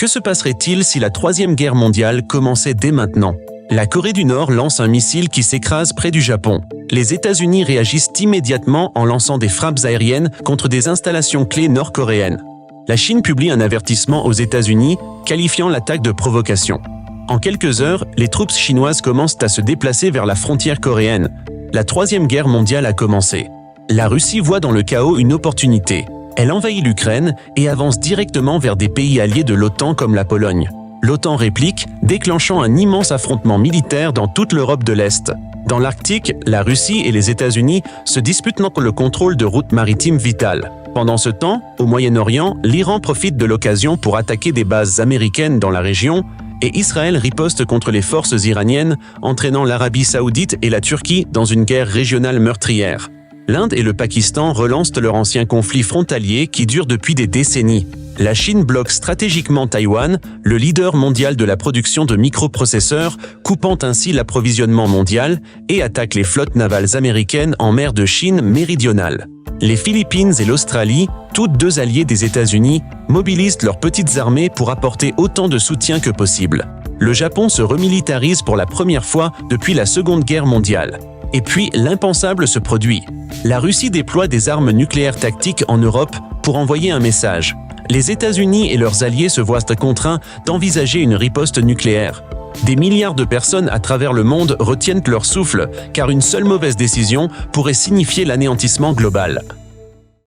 Que se passerait-il si la Troisième Guerre mondiale commençait dès maintenant? La Corée du Nord lance un missile qui s'écrase près du Japon. Les États-Unis réagissent immédiatement en lançant des frappes aériennes contre des installations clés nord-coréennes. La Chine publie un avertissement aux États-Unis, qualifiant l'attaque de provocation. En quelques heures, les troupes chinoises commencent à se déplacer vers la frontière coréenne. La Troisième Guerre mondiale a commencé. La Russie voit dans le chaos une opportunité. Elle envahit l'Ukraine et avance directement vers des pays alliés de l'OTAN comme la Pologne. L'OTAN réplique, déclenchant un immense affrontement militaire dans toute l'Europe de l'Est. Dans l'Arctique, la Russie et les États-Unis se disputent le contrôle de routes maritimes vitales. Pendant ce temps, au Moyen-Orient, l'Iran profite de l'occasion pour attaquer des bases américaines dans la région et Israël riposte contre les forces iraniennes, entraînant l'Arabie saoudite et la Turquie dans une guerre régionale meurtrière. L'Inde et le Pakistan relancent leur ancien conflit frontalier qui dure depuis des décennies. La Chine bloque stratégiquement Taïwan, le leader mondial de la production de microprocesseurs, coupant ainsi l'approvisionnement mondial, et attaque les flottes navales américaines en mer de Chine méridionale. Les Philippines et l'Australie, toutes deux alliées des États-Unis, mobilisent leurs petites armées pour apporter autant de soutien que possible. Le Japon se remilitarise pour la première fois depuis la Seconde Guerre mondiale. Et puis, l'impensable se produit. La Russie déploie des armes nucléaires tactiques en Europe pour envoyer un message. Les États-Unis et leurs alliés se voient contraints d'envisager une riposte nucléaire. Des milliards de personnes à travers le monde retiennent leur souffle, car une seule mauvaise décision pourrait signifier l'anéantissement global.